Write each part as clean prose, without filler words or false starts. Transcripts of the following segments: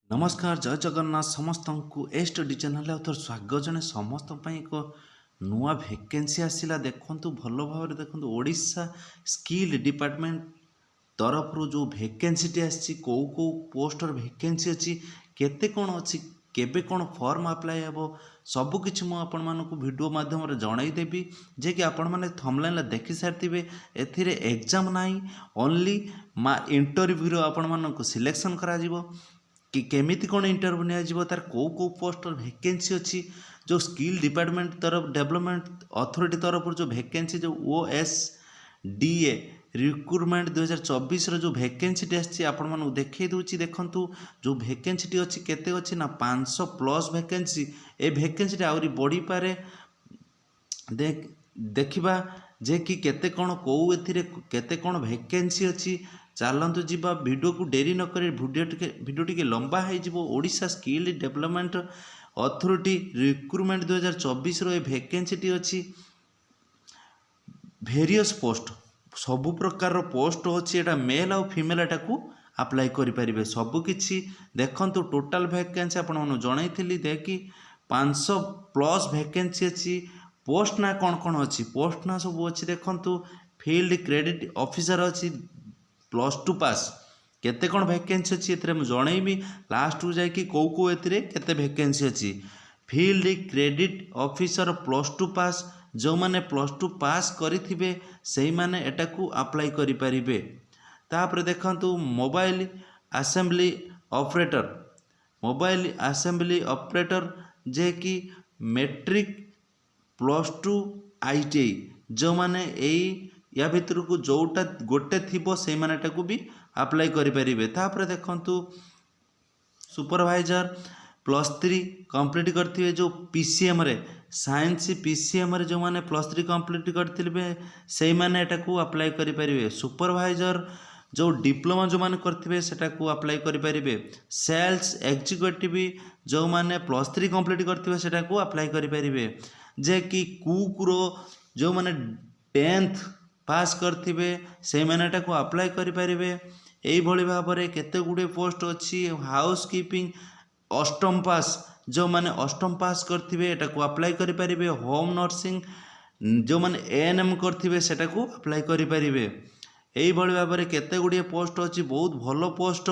नमस्कार जय जगन्नाथ समस्त को ए स्टडी चैनल आउ थोर स्वागत जने समस्त एक नुआ वैकेंसी आसला देखु भल भाव देखो ओडिशा स्किल डिपार्टमेंट तरफ रू जो वैकेंसी टी आसी कौ कौ पोस्टर वैकेंसी अच्छी केते कौन अच्छी केबे कौन फॉर्म अप्लाई हे सबकि मुझे आपण मानक वीडियो माध्यम जनईदेवी जे कि आपण मैंने थंबनेल देखि सारी एथिरे एग्जाम नहीं ओनली इंटरव्यू आपण मानक सिलेक्शन करा कि केमिति कौन इंटरव्यू निया तार कौ कौ पोस्टर वैकेंसी अच्छी जो स्किल डिपार्टमेंट तरफ डेवलपमेंट अथॉरिटी तरफ जो वैकेंसी जो OSDA रिक्रुटमेंट 2024 जो वैकेंसी आसी आपण मानू देखई दूची देखंतु जो वैकेंसी अच्छी केते अच्छी ना 500 प्लस वैकेंसी ए वैकेंसी आहरी बढ़ी पारे देखिबा जे कि केते कौन कौ एथिरे केते कौन वैकेंसी अच्छी चलतु जीवा वीडियो को डेरी न कर वीडियो टी लंबा हो Odisha skill development authority recruitment 2024 रो वैकेंसी टी अच्छी वेरियस पोस्ट सबु प्रकार पोस्ट अच्छी एटा मेल और फीमेल एटा को अप्लाई करें सबकि देखंतु टोटाल वैकेंसी आपन जनई देखी 500 प्लस वैकेंसी अच्छी पोस्ट ना कौन कौन अच्छी पोस्ट ना सब अच्छी देखंतु फील्ड क्रेडिट ऑफिसर अच्छी +2 पास केते कौन वैकेंसी अच्छी ए जनईबी लास्ट को जाकि कौ कौ एते वैकेंसी अच्छी फील्ड क्रेडिट ऑफिसर +2 पास जो माने +2 पास करिथिबे सेही माने एटा को अप्लाई करि परिबे। तापर देखंतु मोबाइल असेंबली ऑपरेटर जे कि मैट्रिक +2 ITI जो माने एई या भितर को जोटा गोटे थी से मानेटा को भी अप्लाई करें। तापर देखंतु सुपरवाइजर +3 कंप्लीट करथिबे जो PCM रे साइंस PCM रे जो माने +3 कंप्लीट करथिबे से माने एटा को अप्लाई करें। सुपरवाइजर जो डिप्लोमा जो माने करथिबे सेटा को अप्लाई करें। सेल्स एग्जीक्यूटिव जो माने +3 कंप्लीट करथिबे सेटा को अप्लाई करें। जे कि कुकरो जो माने 10th पास करथिबे से मानेटा को अप्लाई करें। यही भाव में केते गुडे पोस्ट अच्छी हाउस कीपिंग अष्टम पास जो माने अष्टम पास करथिबे एटा को अप्लाई करें। होम नर्सिंग जो माने ANM करथिबे सेटा को अप्लाई करें। यही भाव में केते गुडे पोस्ट अच्छी बहुत भल पोस्ट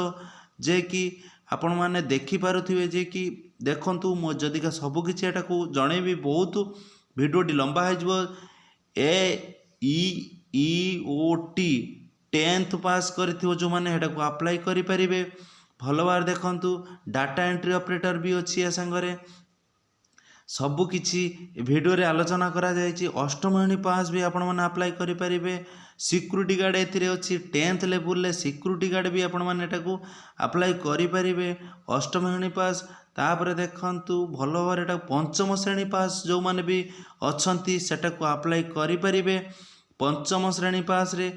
जे कि आपण माने देखि पारुथिबे जे कि देखंतु मो जदिका सब किछि एटा को जणेबी बहुत वीडियोटी लंबा हो EEOT 10th पास करिथिबो जो माने हेटा को अप्लाई करि परिबे। भल बार देखंतु डाटा एंट्री ऑपरेटर भी अच्छी ए संगरे सबु किछि वीडियो रे आलोचना करा जायछि। अष्टम श्रेणी पास भी आपण माने अप्लाई करि परिबे। सिक्यूरिटी गार्ड एथिरे अच्छी 10th लेवल ले सिक्यूरिटी गार्ड भी आपण माने एटा को अप्लाई करि परिबे अष्टम श्रेणी पास। तापर देखंतु भल भाव एटा पंचम श्रेणी पास जो माने भी अछंती सेटा को अप्लाई करि परिबे पंचम श्रेणी पास रे।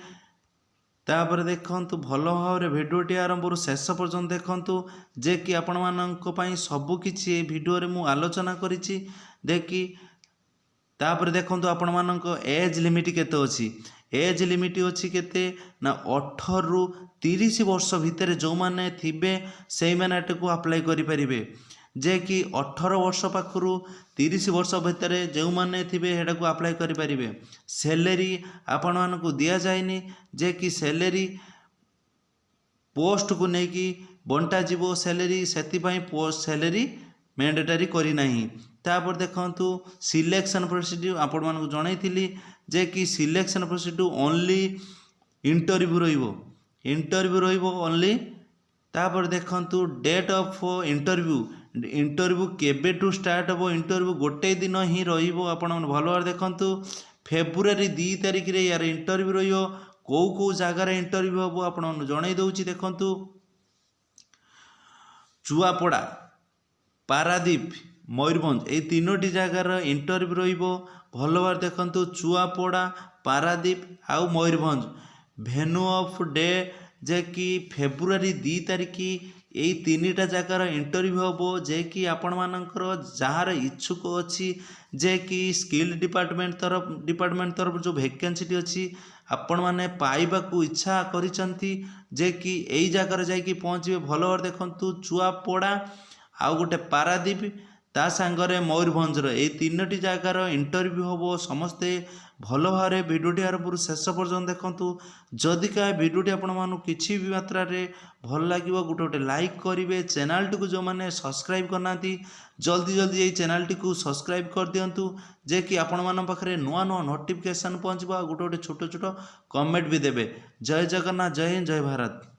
तापर देखंतु भल भाव रे वीडियोटी आरंभ शेष पर्यंत देखंतु जे कि आपण मानक पई सब किछि वीडियो रे मु आलोचना करिछि देखि। तापर देखंतु आपण मानक एज लिमिट केते अछि एज लिमिट अछि केते ना 18 रु 30 वर्ष भितर जो माने थिबे सेही माने एटा को अप्लाई करि परिबे। जे कि 18 वर्ष पाखरु 30 वर्ष भितर जो माने थिबे हेडा को अप्लाई करि परिबे। सैलरी आपण मानकु दिया जायनी जे कि सैलरी पोस्ट को नेकी बंटा जीवो सैलरी सेति पई पोस्ट सैलरी मैंडेटरी करी नाही। तापर देखंतु सिलेक्शन प्रोसीड्यूर आपण मानकु जणाइथिली जे कि सिलेक्शन प्रोसीड्यूर ओनली इंटरव्यू रहिबो ओनली। तापर देखंतु डेट ऑफ इंटरव्यू केबे टू स्टार्ट हो इंटरव्यू गोटे दिन ही रहिबो। आपण भल भाव देखंतु फेब्रुआरी 2 तारिख रे यार इंटरव्यू रहियो कौ कौ जगार इंटरव्यू हम आपण जणाई दउची। देखंतु चुआपड़ा पारादीप मयूरभंज ए तीनोटी जगार इंटरव्यू रहिबो। भल भाव देखंतु चुआपड़ा पारादीप आउ मयूरभंज भेन्यू ऑफ डे जे कि फेब्रुआरी 2 तारिख यही 3टा जगार इंटरव्यू हम जे कि आपण मानकर जार इच्छुक अच्छी जे कि स्किल डिपार्टमेंट तरफ जो वैकेंसी अच्छी आपण मैंने पाइबाकू इच्छा करिसंती जे कि एई जागार जाइकी पहुँचे भल भाव देखु चुआपड़ा आउ गोटे पारादीप ता सांगरे मयूरभंजर ये तीनोटी जगार इंटरव्यू हम समस्ते भल भाव भिडियोटी आरंभ शेष पर्यंत देखूँ जदि क्या भिडियोटी आपण किसी भी मात्रा भल लगे गोटे गोटे लाइक करेंगे चैनल टी जो मैंने सब्सक्राइब करना जल्दी जल्दी ये चैनल टी सब्सक्राइब कर दिंतु जे कि आपण मान पाखे नुआ नुआ नोटिफिकेशन पहुँचो गोटे गोटे छोट छोट कमेंट भी देवे। जय जगन्नाथ, जय हिंद, जय भारत।